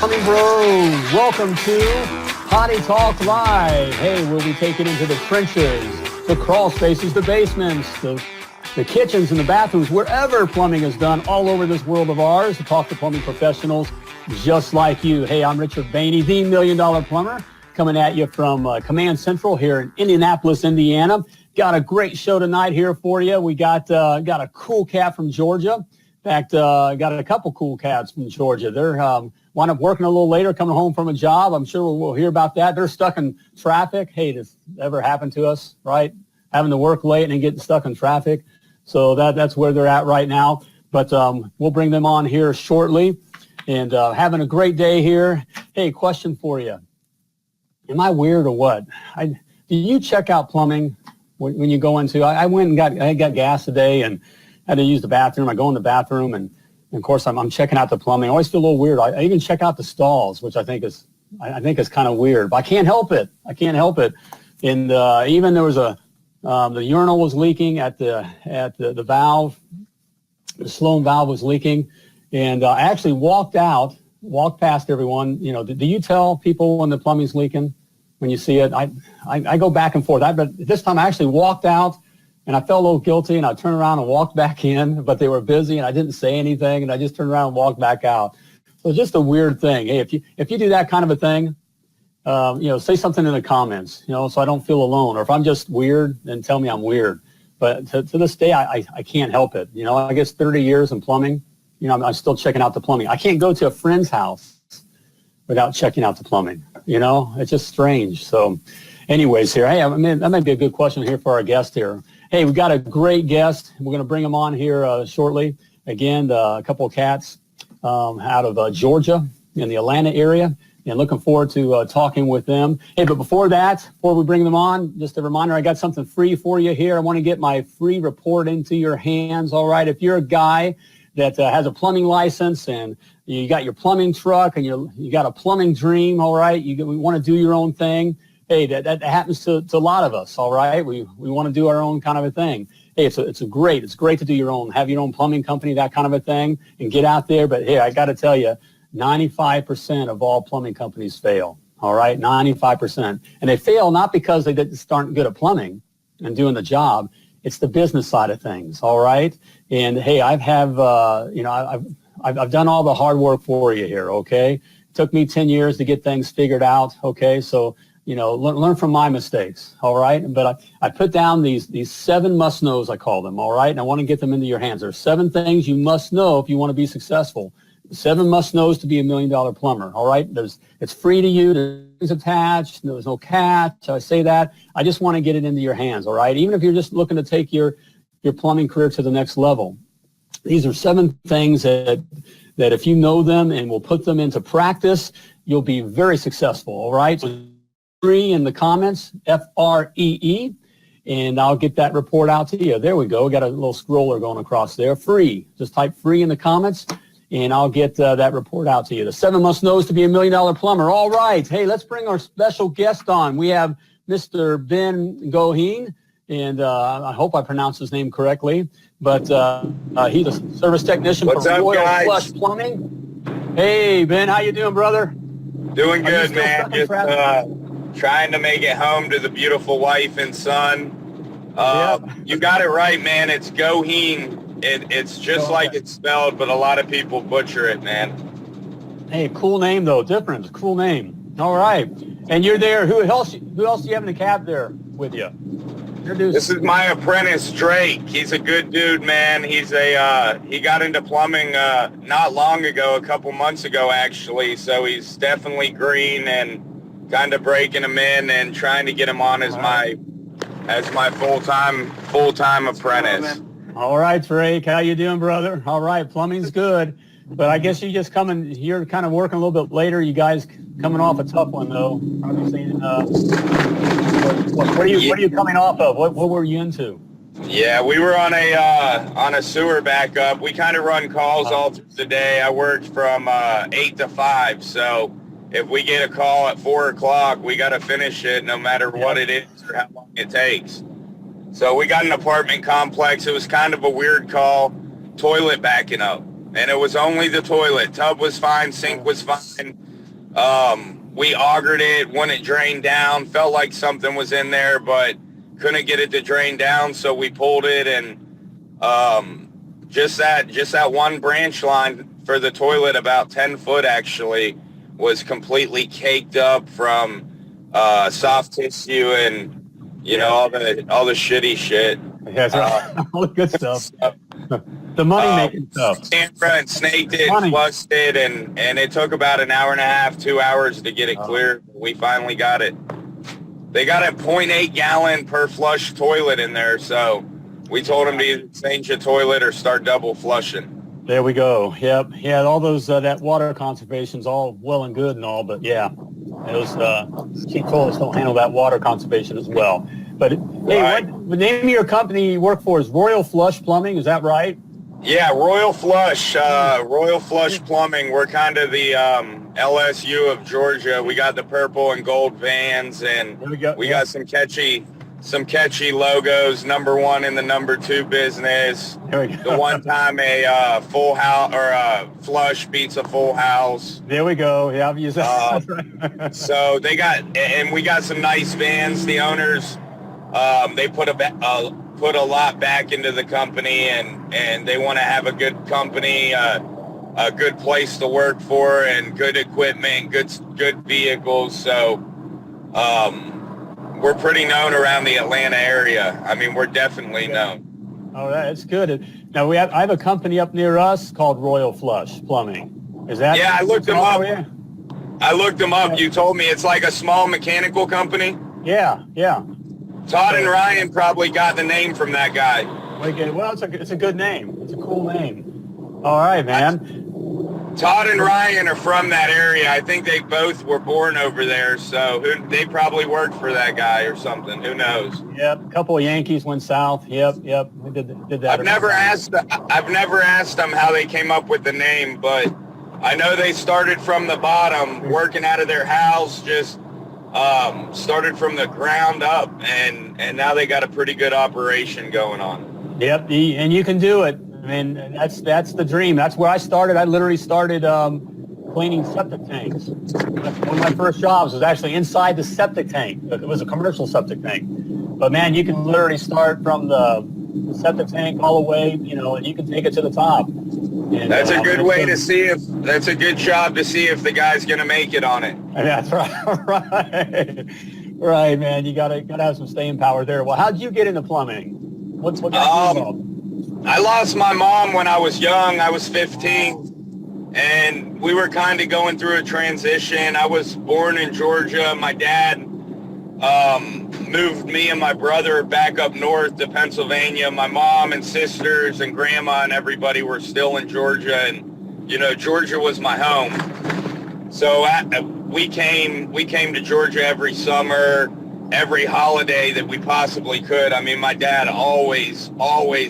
Plumbing Bros, welcome to Potty Talk Live. Hey, we'll be taking into the trenches, the crawl spaces, the basements, the kitchens and the bathrooms, wherever plumbing is done all over this world of ours, to talk to plumbing professionals just like you. Hey, I'm Richard Behney, the $1 Million Plumber, coming at you from Command Central here in Indianapolis, Indiana. Got a great show tonight here for you. We got a cool cat from Georgia. In fact, got a couple cool cats from Georgia. They're wound up working a little later, coming home from a job. I'm sure we'll hear about that. They're stuck in traffic. Hey, this ever happened to us, right? Having to work late and getting stuck in traffic. So that's where they're at right now. But we'll bring them on here shortly. And having a great day here. Hey, question for you. Am I weird or what? Do you check out plumbing when you go into? I went and I got gas today and had to use the bathroom. I go in the bathroom and of course I'm checking out the plumbing. I always feel a little weird. I even check out the stalls, which I think is kind of weird. But I can't help it. And even there was the urinal was leaking at the valve. The Sloan valve was leaking, and I actually walked past everyone. You know, do you tell people when the plumbing's leaking when you see it? I go back and forth. But this time I actually walked out, and I felt a little guilty, and I turned around and walked back in, but they were busy, and I didn't say anything, and I just turned around and walked back out. So it's just a weird thing. Hey, if you do that kind of a thing, say something in the comments, so I don't feel alone. Or if I'm just weird, then tell me I'm weird. But to this day, I can't help it. I guess 30 years in plumbing, I'm still checking out the plumbing. I can't go to a friend's house without checking out the plumbing. It's just strange. So anyways here, hey, that might be a good question here for our guest here. Hey, we've got a great guest. We're going to bring him on here shortly. Again, a couple of cats out of Georgia in the Atlanta area. And looking forward to talking with them. Hey, but before we bring them on, just a reminder, I got something free for you here. I want to get my free report into your hands, all right? If you're a guy that has a plumbing license and you got your plumbing truck and you got a plumbing dream, all right? We want to do your own thing. Hey, that happens to a lot of us, all right? We want to do our own kind of a thing. Hey, it's great to do your own, have your own plumbing company, that kind of a thing, and get out there. But hey, I got to tell you, 95% of all plumbing companies fail, all right? 95%. And they fail not because they just aren't good at plumbing and doing the job. It's the business side of things, all right? And hey, I've done all the hard work for you here, okay? It took me 10 years to get things figured out, okay? So, learn from my mistakes, all right? But I put down these 7 must-knows, I call them, all right? And I want to get them into your hands. There's 7 things you must know if you want to be successful. 7 must-knows to be $1 million plumber, all right? It's free to you. There's attached. There's no catch. I say that. I just want to get it into your hands, all right? Even if you're just looking to take your plumbing career to the next level. These are 7 things that if you know them and will put them into practice, you'll be very successful, all right? So free in the comments, FREE, and I'll get that report out to you. There we go. Got a little scroller going across there. Free. Just type free in the comments, and I'll get that report out to you. The 7 must-knows to be $1 million plumber. All right. Hey, let's bring our special guest on. We have Mr. Ben Goheen, and I hope I pronounced his name correctly, but he's a service technician What's for up, Royal guys? Flush Plumbing. Hey, Ben, how you doing, brother? Doing good, man. Just trying to make it home to the beautiful wife and son. You got it right, man. It's Goheen. It's just like it's spelled, but a lot of people butcher it, man. Hey, cool name though. Different. Cool name. All right. And you're there. Who else do you have in the cab there with you? This is my apprentice, Drake. He's a good dude, man. He got into plumbing not long ago, a couple months ago, actually. So he's definitely green and kind of breaking him in and trying to get him on as my full-time apprentice. All right, Drake. How you doing, brother? All right. Plumbing's good. But I guess you're kind of working a little bit later. You guys coming off a tough one, though. Obviously, what are you coming off of? What were you into? Yeah, we were on a sewer backup. We kind of run calls all through the day. I worked from 8 to 5, so if we get a call at 4 o'clock, we got to finish it no matter what it is or how long it takes. So we got an apartment complex. It was kind of a weird call, toilet backing up. And it was only the toilet. Tub was fine, sink was fine. We augered it, wouldn't drain down, felt like something was in there, but couldn't get it to drain down, so we pulled it, and just that one branch line for the toilet, about 10 foot actually, was completely caked up from soft tissue and all the shitty shit. Yeah, that's right. All the good stuff. The money-making stuff. Camera and snaked it, flushed it, and it took about an hour and a half, 2 hours to get it clear. We finally got it. They got a 0.8 gallon per flush toilet in there, so we told them to either change the toilet or start double flushing. There we go. Yep. Yeah, all those, that water conservation's all well and good and all, but yeah, those cheap toilets don't handle that water conservation as well. But hey, what the name of your company you work for is Royal Flush Plumbing, is that right? Yeah, Royal Flush Plumbing. We're kind of the LSU of Georgia. We got the purple and gold vans, and we got some catchy logos. Number one in the number two business. There we go. The one time a full house or a flush beats a full house. There we go. Yeah, I've used that. So we got some nice vans. The owners, they put a lot back into the company, and they want to have a good company, a good place to work for, and good equipment, good vehicles. So we're pretty known around the Atlanta area. I mean, we're definitely known. Oh, that's good. Now I have a company up near us called Royal Flush Plumbing. Is that? Yeah, I looked them up. I looked them up. You told me it's like a small mechanical company. Yeah. Todd and Ryan probably got the name from that guy. Well, it's a good name. It's a cool name. All right, man. Todd and Ryan are from that area. I think they both were born over there, so they probably worked for that guy or something. Who knows? Yep, a couple of Yankees went south. Yep. We did that. I've never asked them how they came up with the name, but I know they started from the bottom, working out of their house, just started from the ground up, and now they got a pretty good operation going on. Yep, and you can do it. I mean, that's the dream. That's where I started. I literally started cleaning septic tanks. That's one of my first jobs was actually inside the septic tank. It was a commercial septic tank. But man, you can literally start from the septic tank all the way, and you can take it to the top. And, that's a good way to see that's a good job to see if the guy's going to make it on it. That's right. Right, man. You gotta have some staying power there. Well, how'd you get into plumbing? What got you involved? I lost my mom when I was young. I was 15, and we were kind of going through a transition. I was born in Georgia. My dad moved me and my brother back up north to Pennsylvania. My mom and sisters and grandma and everybody were still in Georgia, and Georgia was my home. So we came to Georgia every summer, every holiday that we possibly could. I mean, my dad always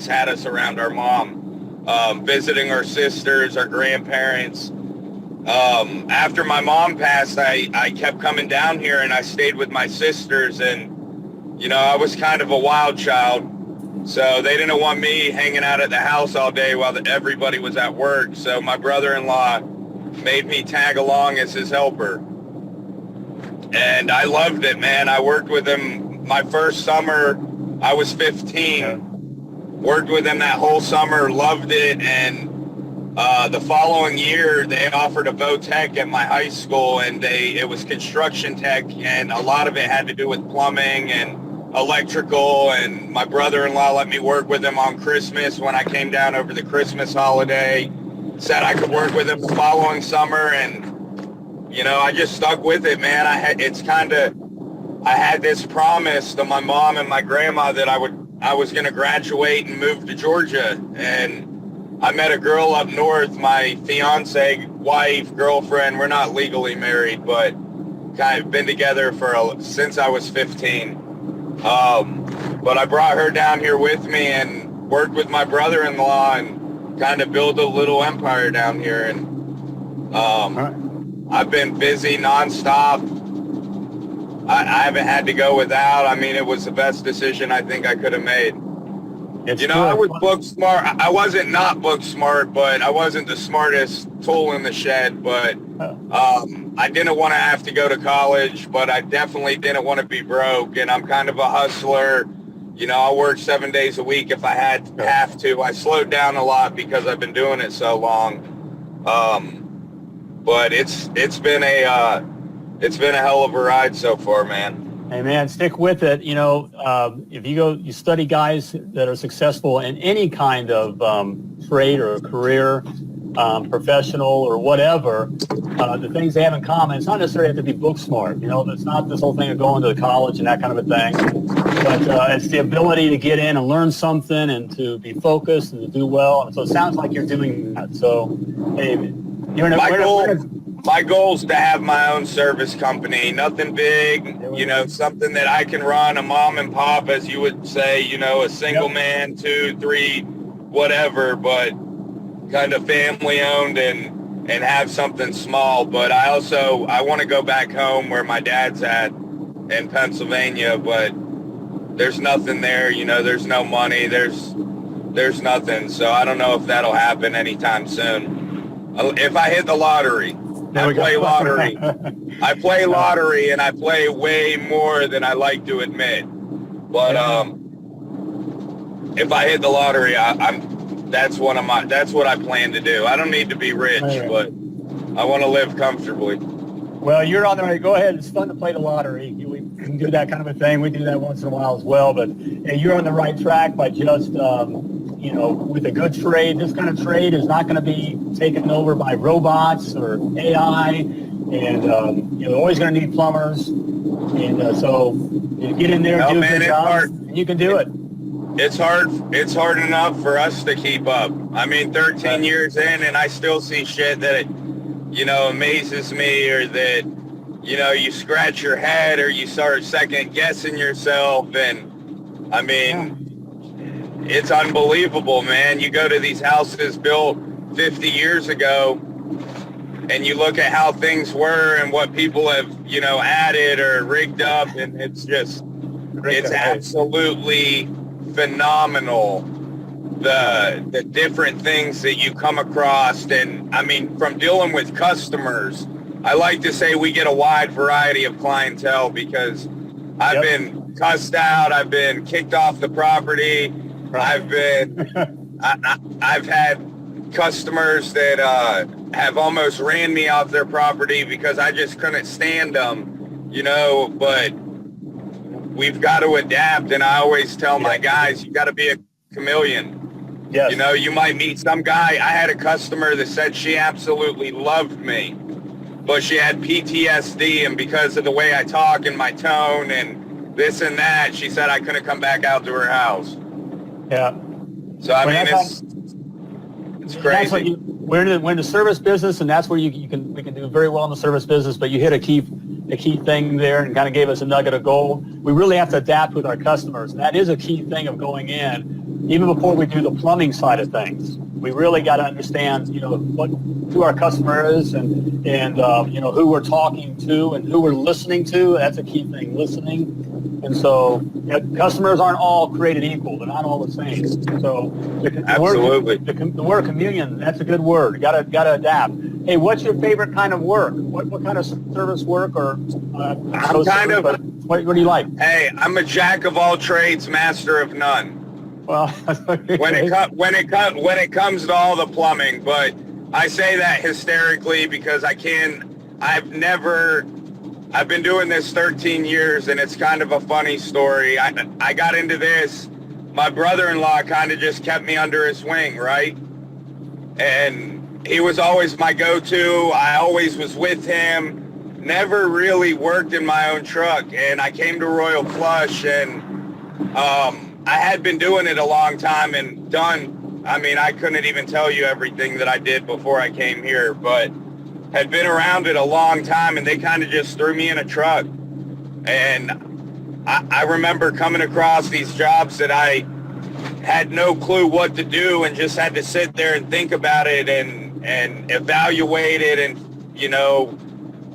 had us around our mom, visiting our sisters, our grandparents. After my mom passed, I kept coming down here, and I stayed with my sisters, and I was kind of a wild child, so they didn't want me hanging out at the house all day while everybody was at work. So my brother-in-law made me tag along as his helper. And I loved it, man. I worked with him my first summer. I was 15. Worked with him that whole summer, loved it. And the following year, they offered a vo-tech at my high school, and it was construction tech, and a lot of it had to do with plumbing and electrical. And my brother-in-law let me work with him on Christmas when I came down over the Christmas holiday. Said I could work with him the following summer, and I just stuck with it, man. I had this promise to my mom and my grandma that I was going to graduate and move to Georgia. And I met a girl up north, my fiance, wife, girlfriend. We're not legally married, but kind of been together since I was 15. But I brought her down here with me and worked with my brother-in-law and kind of built a little empire down here. And I've been busy nonstop. I haven't had to go without. I mean, it was the best decision I think I could have made. I was book smart. I wasn't not book smart, but I wasn't the smartest tool in the shed. But I didn't want to have to go to college, but I definitely didn't want to be broke. And I'm kind of a hustler. You know, I work 7 days a week if I have to. I slowed down a lot because I've been doing it so long. But it's been a hell of a ride so far, man. Hey man, stick with it. You know, if you study guys that are successful in any kind of trade or career, professional or whatever, the things they have in common, it's not necessarily have to be book smart. You know, it's not this whole thing of going to college and that kind of a thing, but it's the ability to get in and learn something and to be focused and to do well. And so it sounds like you're doing that. So, hey, you're in my goal is to have my own service company, nothing big, you know, something that I can run, a mom and pop, as you would say, you know, a single man, 2, 3, whatever, but kind of family owned and have something small. But I want to go back home where my dad's at in Pennsylvania, but there's nothing there, you know, there's no money, there's nothing. So I don't know if that'll happen anytime soon. If I hit the lottery. I play lottery. I play lottery, and I play way more than I like to admit. But if I hit the lottery, that's what I plan to do. I don't need to be rich, but I want to live comfortably. Well, you're on the right. Go ahead. It's fun to play the lottery. We can do that kind of a thing. We do that once in a while as well. But you're on the right track by just you know, with a good trade. This kind of trade is not going to be taken over by robots or AI, and you're always going to need plumbers. And so you get in there, do a good job, and you can do it. It's hard enough for us to keep up. I mean, 13 years in, and I still see shit that, you know, amazes me, or that, you know, you scratch your head or you start second guessing yourself. And I mean, it's unbelievable, man. You go to these houses built 50 years ago and you look at how things were and what people have, you know, added or rigged up, and it's absolutely phenomenal, the different things that you come across. And I mean, from dealing with customers, I like to say we get a wide variety of clientele, because I've been cussed out, I've been kicked off the property, I've had customers that have almost ran me off their property because I just couldn't stand them, you know. But we've got to adapt, and I always tell my guys, you got to be a chameleon. Yes. You know, you might meet some guy. I had a customer that said she absolutely loved me, but she had PTSD, and because of the way I talk and my tone and this and that, she said I couldn't come back out to her house. Yeah. So I mean, it's crazy. We're in the service business, and that's where we can do very well in the service business. But you hit a key thing there, and kind of gave us a nugget of gold. We really have to adapt with our customers, and that is a key thing of going in, even before we do the plumbing side of things. We really got to understand, you know, who our customer is, and you know, who we're talking to and who we're listening to. That's a key thing, listening. And so, customers aren't all created equal. They're not all the same. So the word chameleon, that's a good word. You gotta adapt. Hey, what's your favorite kind of work? What kind of service work, or what do you like? Hey, I'm a jack of all trades, master of none. Well, when it comes to all the plumbing, but I say that hysterically because I've been doing this 13 years, and it's kind of a funny story. I got into this, my brother-in-law kind of just kept me under his wing, right? And he was always my go-to. I always was with him, never really worked in my own truck. And I came to Royal Flush, and I had been doing it a long time and done, I mean, I couldn't even tell you everything that I did before I came here, but had been around it a long time, and they kind of just threw me in a truck. And I remember coming across these jobs that I had no clue what to do, and just had to sit there and think about it and evaluate it. And, you know,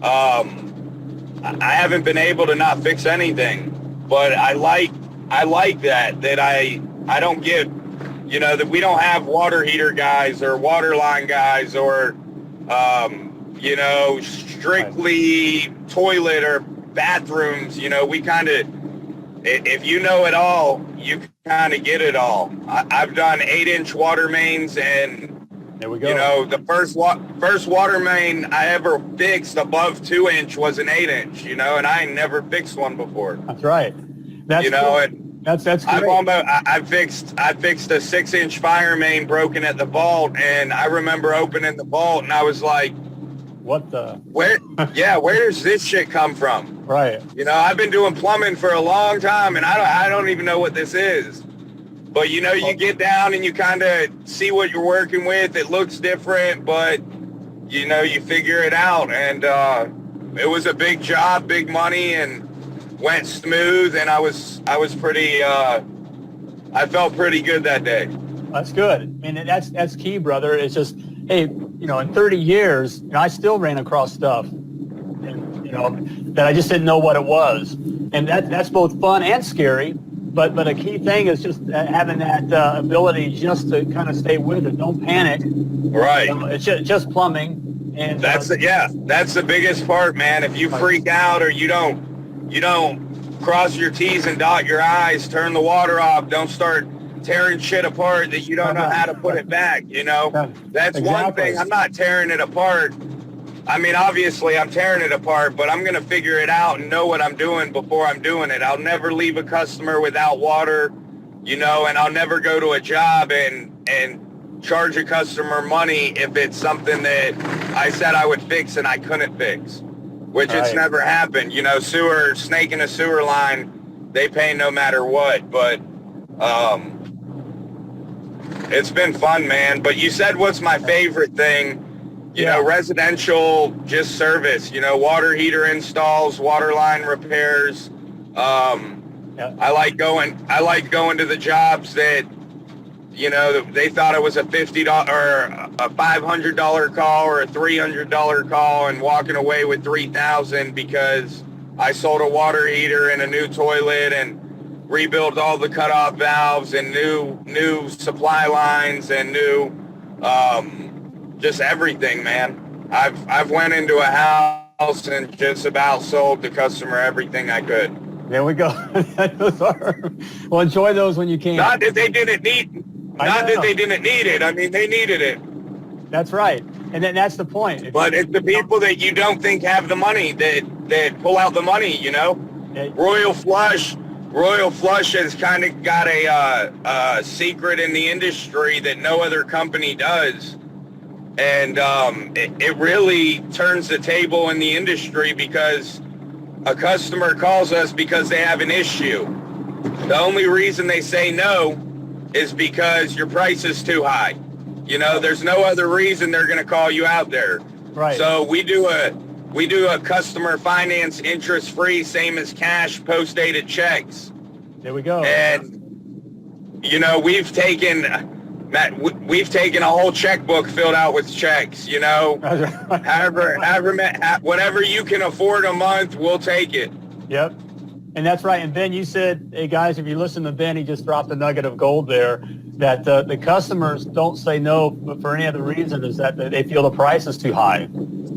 I haven't been able to not fix anything, but I like that I don't get, you know, that we don't have water heater guys or water line guys or strictly toilet or bathrooms. We kind of, if you know it all, you kind of get it all. I've done 8-inch water mains, and there we go. The first water main I ever fixed above 2-inch was an 8-inch, and I ain't never fixed one before. That's right. That's cool. And that's great. I fixed a 6-inch fire main broken at the vault, and I remember opening the vault and I was like, what the? Where does this shit come from? Right. I've been doing plumbing for a long time, and I don't even know what this is. But, you get down and you kind of see what you're working with. It looks different, but, you figure it out. And it was a big job, big money, and went smooth. And I was pretty, I felt pretty good that day. That's good. I mean, that's key, brother. It's just, hey, in 30 years, I still ran across stuff, and, that I just didn't know what it was. And that's both fun and scary. But a key thing is just having that ability just to kind of stay with it. Don't panic. Right. It's just plumbing. And that's the biggest part, man. If you freak out or you don't cross your T's and dot your I's, turn the water off, don't start tearing shit apart that you don't know how to put it back. That's exactly. One thing. I'm not tearing it apart. I mean, obviously I'm tearing it apart, but I'm going to figure it out and know what I'm doing before I'm doing it. I'll never leave a customer without water, and I'll never go to a job and charge a customer money if it's something that I said I would fix and I couldn't fix, which it's never happened. Snake in a sewer line, they pay no matter what, but it's been fun, man. But you said, what's my favorite thing? Residential, just service, water heater installs, water line repairs. I like going to the jobs that, they thought it was a $50 or a $500 call or a $300 call, and walking away with $3,000 because I sold a water heater and a new toilet and rebuilt all the cutoff valves and new supply lines and new, just everything, man. I've went into a house and just about sold the customer everything I could. There we go. Well, enjoy those when you can. Not that they didn't need it. I mean, they needed it. That's right. And then that's the point. But it's the people that you don't think have the money that pull out the money, Royal Flush has kind of got a secret in the industry that no other company does. And it really turns the table in the industry because a customer calls us because they have an issue. The only reason they say no is because your price is too high. There's no other reason they're going to call you out there. Right. So we do a customer finance interest-free, same as cash, post-dated checks. There we go. And, we've taken a whole checkbook filled out with checks, whatever you can afford a month, we'll take it. Yep. And that's right. And Ben, you said, hey guys, if you listen to Ben, he just dropped a nugget of gold there, that the customers don't say no for any other reason, is that they feel the price is too high.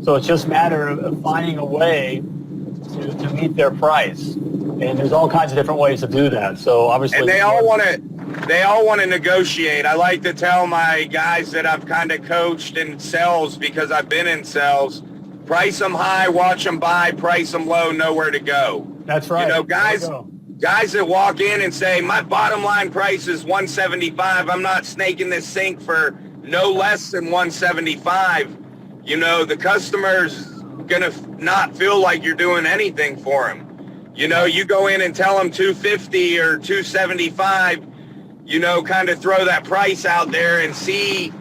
So it's just a matter of finding a way to meet their price. And there's all kinds of different ways to do that. So obviously, and they all want to negotiate. I like to tell my guys that I've kind of coached in sales, because I've been in sales, price them high, watch them buy, price them low, nowhere to go. That's right. Guys that walk in and say, my bottom line price is $175. I'm not snaking this sink for no less than $175. The customer's going to not feel like you're doing anything for him. You go in and tell them $250 or $275, kind of throw that price out there and see.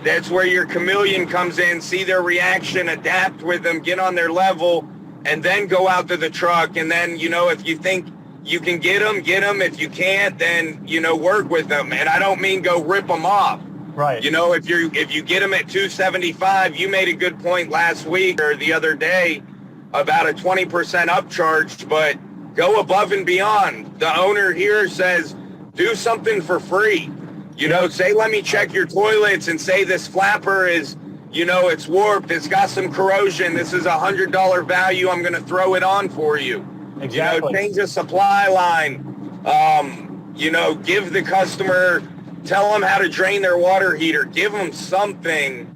That's where your chameleon comes in, see their reaction, adapt with them, get on their level, and then go out to the truck. And then, if you think you can get them. If you can't, then, work with them. And I don't mean go rip them off. Right. If you get them at $275, you made a good point last week or the other day about a 20% upcharge, but go above and beyond. The owner here says, do something for free. Say, let me check your toilets, and say this flapper is it's warped, it's got some corrosion, this is $100 value, I'm going to throw it on for you. Exactly. Change the supply line. Give the customer, tell them how to drain their water heater. Give them something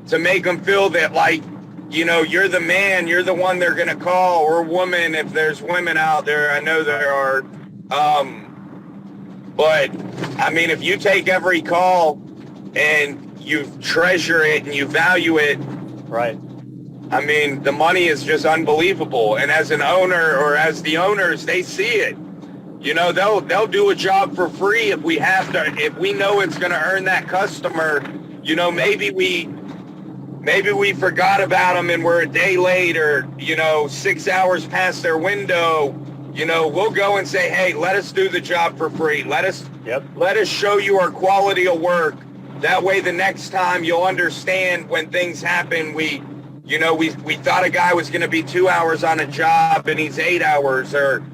to make them feel that, like, you're the man, you're the one they're going to call, or woman, if there's women out there. I know there are. But, I mean, if you take every call and you treasure it and you value it, right. I mean, the money is just unbelievable. And as an owner, or as the owners, they see it. They'll do a job for free if we have to, if we know it's going to earn that customer. Maybe we forgot about them and we're a day late, or 6 hours past their window. We'll go and say, hey, let us do the job for free. Let us show you our quality of work. That way the next time you'll understand when things happen. We thought a guy was going to be 2 hours on a job and he's 8 hours, or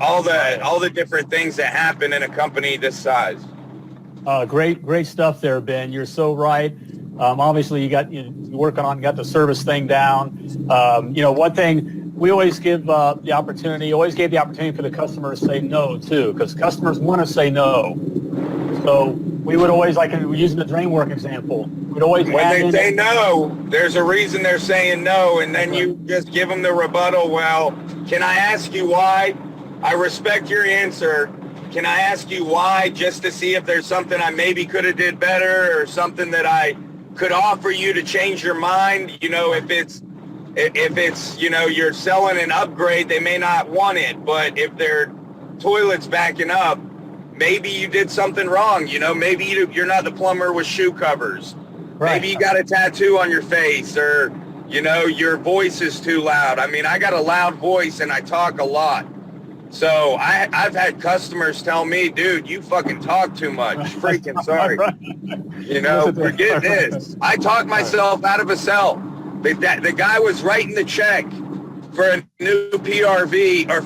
all the different things that happen in a company this size. Great stuff there, Ben. You're so right. Obviously, you got the service thing down. One thing we always give the opportunity for the customer to say no too, because customers want to say no. So we would always, like using the drain work example, we'd always when they say no, there's a reason they're saying no, and then you just give them the rebuttal. Well, can I ask you why? I respect your answer. Can I ask you why, just to see if there's something I maybe could have did better, or something that I could offer you to change your mind? If it's you're selling an upgrade, they may not want it, but if their toilet's backing up, maybe you did something wrong. Maybe you're not the plumber with shoe covers. Right. Maybe you got a tattoo on your face, or your voice is too loud. I mean, I got a loud voice and I talk a lot. So I've had customers tell me, dude, you fucking talk too much. Freaking sorry. Forget this. I talked myself out of a cell. The guy was writing the check for a new PRV, or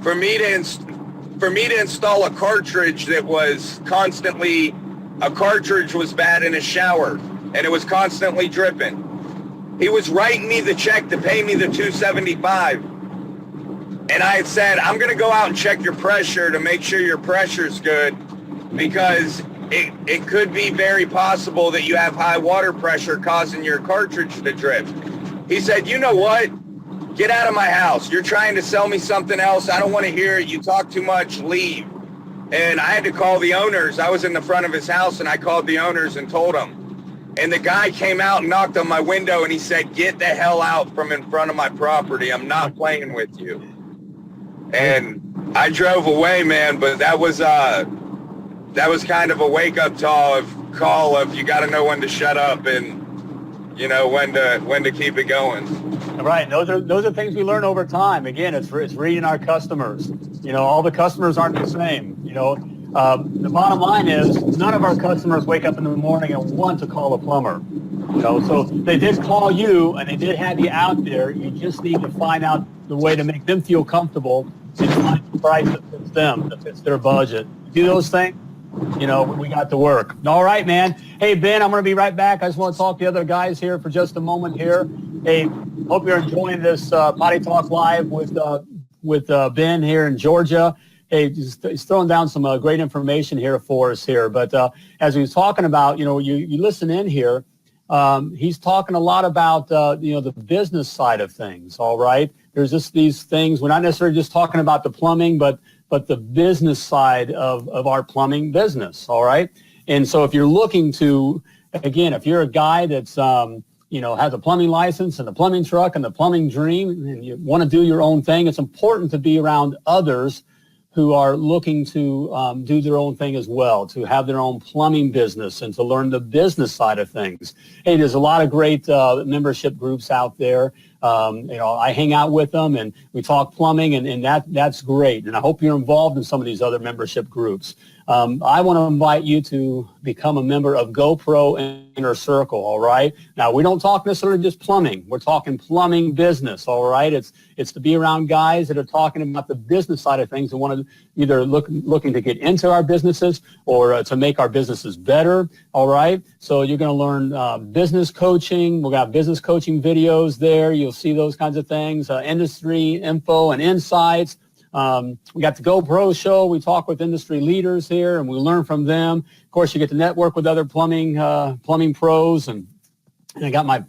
for me to install a cartridge that was constantly, a cartridge was bad in a shower and it was constantly dripping. He was writing me the check to pay me the $275. And I had said, I'm going to go out and check your pressure to make sure your pressure's good, because it could be very possible that you have high water pressure causing your cartridge to drip. He said, you know what? Get out of my house. You're trying to sell me something else. I don't want to hear it. You talk too much. Leave. And I had to call the owners. I was in the front of his house, and I called the owners and told them. And the guy came out and knocked on my window, and he said, get the hell out from in front of my property. I'm not playing with you. And I drove away, man, but that was kind of a wake-up call of you got to know when to shut up, and when to keep it going. Right. Those are things we learn over time. Again, it's reading our customers. All the customers aren't the same. The bottom line is none of our customers wake up in the morning and want to call a plumber. So they did call you and they did have you out there. You just need to find out the way to make them feel comfortable and find the price that fits them, that fits their budget. Do those things, we got to work. All right, man. Hey, Ben, I'm going to be right back. I just want to talk to the other guys here for just a moment here. Hey, hope you're enjoying this Potty Talk Live with Ben here in Georgia. Hey, he's throwing down some great information here for us here. But as he was talking about, you listen in here, he's talking a lot about, the business side of things, all right? There's just these things. We're not necessarily just talking about the plumbing, but the business side of our plumbing business, all right? And so if you're looking to, again, if you're a guy that's, has a plumbing license and a plumbing truck and the plumbing dream, and you want to do your own thing, it's important to be around others who are looking to do their own thing as well, to have their own plumbing business and to learn the business side of things. Hey, there's a lot of great membership groups out there. I hang out with them and we talk plumbing, and that's great. And I hope you're involved in some of these other membership groups. I want to invite you to become a member of GoPro Inner Circle, all right? Now, we don't talk necessarily just plumbing. We're talking plumbing business, all right? It's to be around guys that are talking about the business side of things and want to either looking to get into our businesses or to make our businesses better, all right? So you're going to learn business coaching. We've got business coaching videos there. You'll see those kinds of things, industry info and insights. We got the GoPro show. We talk with industry leaders here, and we learn from them. Of course, you get to network with other plumbing pros, and I got my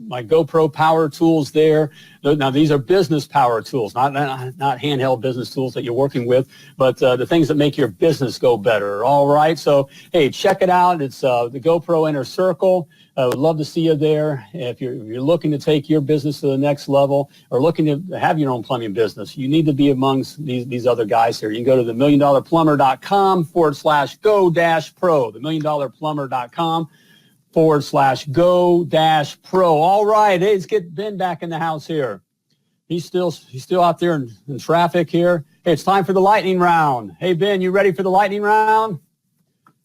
GoPro power tools there. Now, these are business power tools, not handheld business tools that you're working with, but the things that make your business go better. All right. So, hey, check it out. It's the GoPro Inner Circle. I would love to see you there. If you're looking to take your business to the next level or looking to have your own plumbing business, you need to be amongst these other guys here. You can go to themilliondollarplumber.com/go-pro, themilliondollarplumber.com/go-pro. All right, hey, let's get Ben back in the house here. He's still out there in traffic here. Hey, it's time for the lightning round. Hey, Ben, you ready for the lightning round?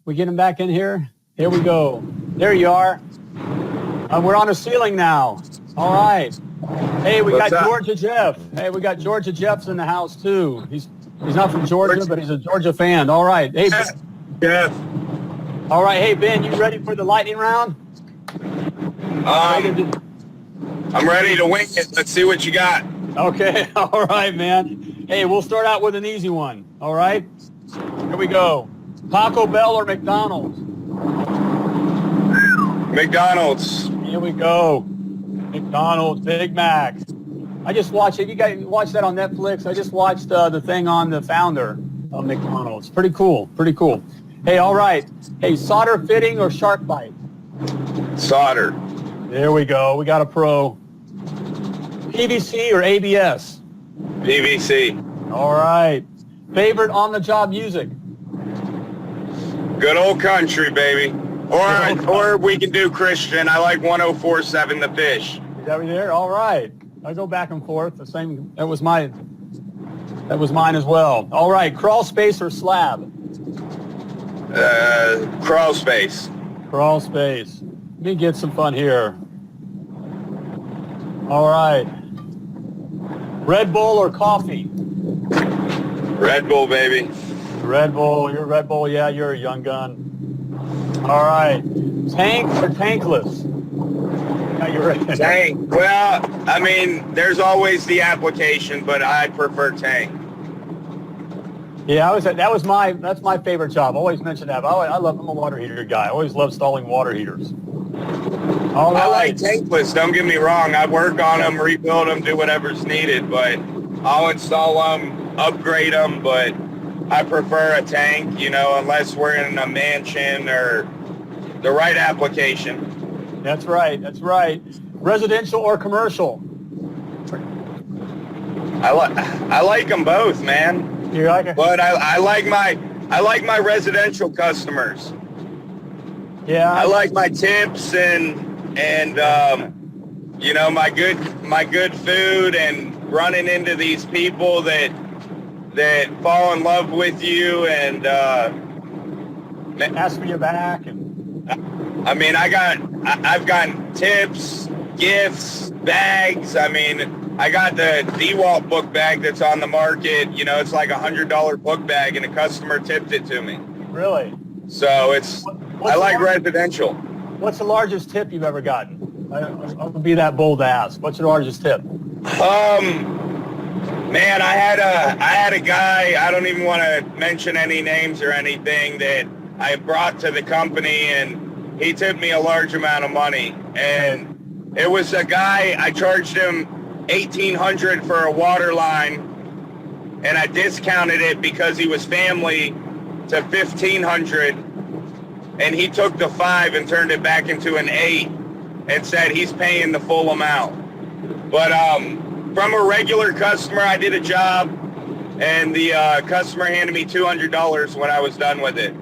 We get him back in here? Here we go. There you are. We're on a ceiling now. All right. Hey, we got Georgia Jeff. Hey, we got Georgia Jeff's in the house too. He's not from Georgia, but he's a Georgia fan. All right. Hey, Jeff. All right. Hey, Ben, you ready for the lightning round? I'm ready to wing it. Let's see what you got. Okay. All right, man. Hey, we'll start out with an easy one. All right. Here we go. Taco Bell or McDonald's? McDonald's. Here we go. McDonald's, Big Mac. I just watched it. You guys watched that on Netflix? I just watched the thing on the founder of McDonald's. Pretty cool. Pretty cool. Hey, all right. Hey, solder fitting or shark bite? Solder. There we go. We got a pro. PVC or ABS? PVC. All right. Favorite on-the-job music? Good old country, baby. Or we can do Christian. I like 104.7 The Fish. Is that right there? All right. I go back and forth. The same. That was mine as well. All right. Crawl space or slab? Crawl space. Crawl space. Let me get some fun here. All right. Red Bull or coffee? Red Bull, baby. Red Bull. You're Red Bull. Yeah, you're a young gun. All right. Tank or tankless? Yeah, you're right. Tank. Well, I mean, there's always the application, but I prefer tank. Yeah, that's my favorite job. I always mention that. I'm a water heater guy. I always love installing water heaters. All right. I like tankless, don't get me wrong. I work on them, rebuild them, do whatever's needed, but I'll install them, upgrade them, but I prefer a tank, unless we're in a mansion or the right application. That's right. That's right. Residential or commercial? I like them both, man. You like it? But I like my residential customers. Yeah. I like my tips and my good food and running into these people that fall in love with you and ask for your back. And I mean, I've gotten tips, gifts, bags. I mean, I got the DeWalt book bag that's on the market. It's like $100 book bag, and a customer tipped it to me. Really? So I like residential. What's the largest tip you've ever gotten? I would be that bold to ask. What's your largest tip? Man, I had a guy, I don't even want to mention any names or anything, that I brought to the company, and he tipped me a large amount of money. And it was a guy, I charged him $1,800 for a water line, and I discounted it because he was family to $1,500, and he took the 5 and turned it back into an 8 and said he's paying the full amount. But from a regular customer, I did a job, and the customer handed me $200 when I was done with it.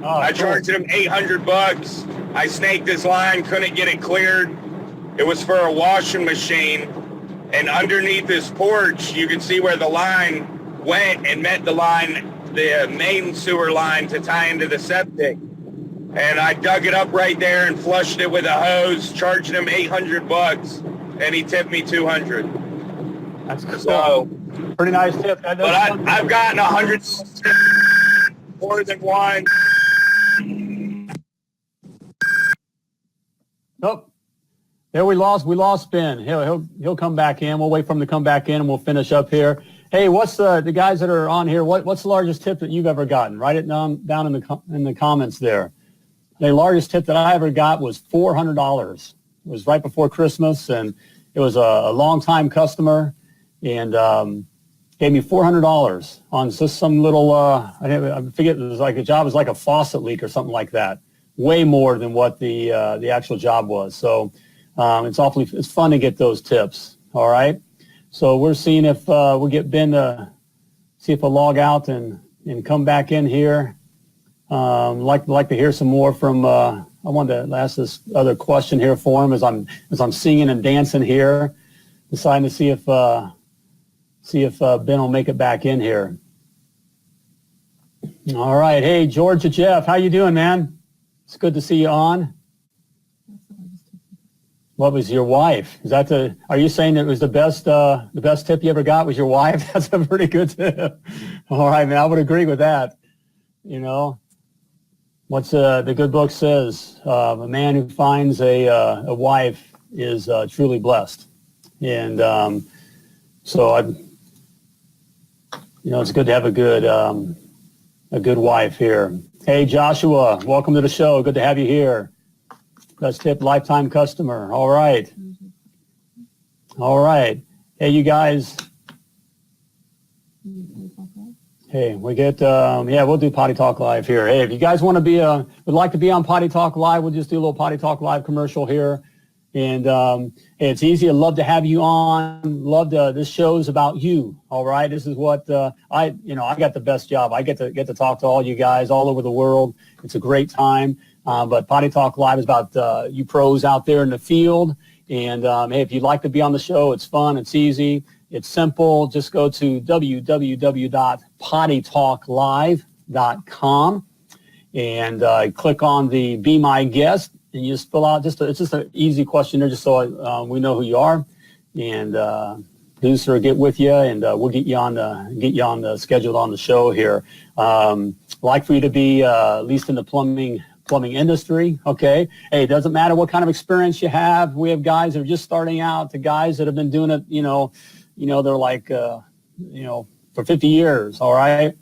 Oh, I charged him $800. I snaked his line, couldn't get it cleared. It was for a washing machine, and underneath his porch, you can see where the line went and met the line the main sewer line to tie into the septic. And I dug it up right there and flushed it with a hose, charged him $800, and he tipped me $200. That's cool. So, pretty nice tip. But I've gotten 100 more than one. Oh, there we lost Ben. He'll come back in. We'll wait for him to come back in, and we'll finish up here. Hey, what's the guys that are on here? What's the largest tip that you've ever gotten? Write it down in the comments there. The largest tip that I ever got was $400. It was right before Christmas, and it was a long-time customer, and gave me $400 on just some little, I forget, it was like a job, it was like a faucet leak or something like that. Way more than what the actual job was. So it's fun to get those tips, all right? So we're seeing if we'll get Ben to see if he'll log out and come back in here. Like to hear some more from. I wanted to ask this other question here for him as I'm singing and dancing here, deciding to see if Ben will make it back in here. All right, hey Georgia Jeff, how you doing, man? It's good to see you on. What was your wife? Are you saying it was the best tip you ever got was your wife? That's a pretty good tip. All right, man, I would agree with that. You know, what's the good book says, a man who finds a wife is truly blessed. And so it's good to have a good wife here. Hey, Joshua, welcome to the show. Good to have you here. Best tip, lifetime customer. All right. Hey, you guys. Hey, we get, we'll do Potty Talk Live here. Hey, if you guys want to would like to be on Potty Talk Live, we'll just do a little Potty Talk Live commercial here. And hey, it's easy. I'd love to have you on. This show's about you. All right. This is what I got the best job. I get to talk to all you guys all over the world. It's a great time. But Potty Talk Live is about you pros out there in the field. And hey, if you'd like to be on the show, it's fun. It's easy. It's simple. Just go to www.pottytalklive.com and click on the Be My Guest. And you just fill out it's just an easy questionnaire, just so we know who you are, and producer will get with you, and we'll get you on scheduled on the show here. Like for you to be at least in the plumbing industry. Okay. Hey, it doesn't matter what kind of experience you have. We have guys that are just starting out to guys that have been doing it. They're like for 50 years. All right,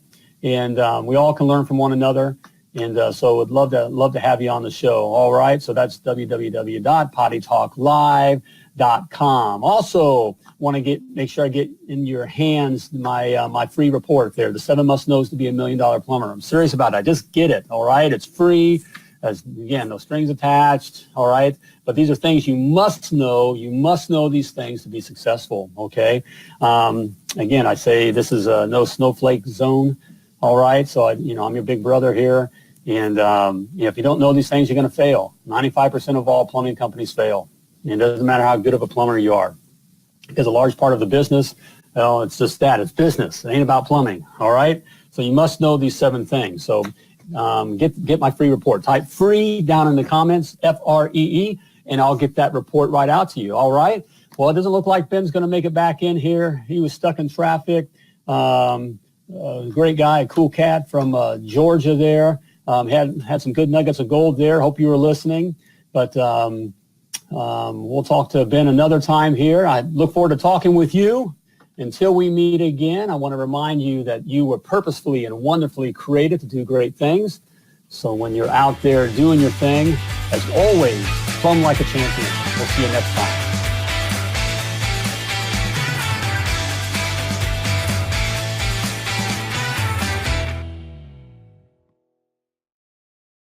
and we all can learn from one another. And so would love to have you on the show. All right. So that's www.pottytalklive.com. Also want to make sure I get in your hands my free report there, the 7 must-knows to be $1 million plumber. I'm serious about it. Just get it. All right. It's free. Again, no strings attached. All right. But these are things you must know. You must know these things to be successful. Okay. Again, I say this is a no snowflake zone. All right. So I'm your big brother here. And, if you don't know these things, you're going to fail. 95% of all plumbing companies fail. And it doesn't matter how good of a plumber you are. Because a large part of the business, it's just that. It's business. It ain't about plumbing. All right? So you must know these 7 things. So get my free report. Type free down in the comments, FREE, and I'll get that report right out to you. All right? Well, it doesn't look like Ben's going to make it back in here. He was stuck in traffic. Great guy, a cool cat from Georgia there. Had some good nuggets of gold there. Hope you were listening. But we'll talk to Ben another time here. I look forward to talking with you. Until we meet again, I want to remind you that you were purposefully and wonderfully created to do great things. So when you're out there doing your thing, as always, plumb like a champion. We'll see you next time.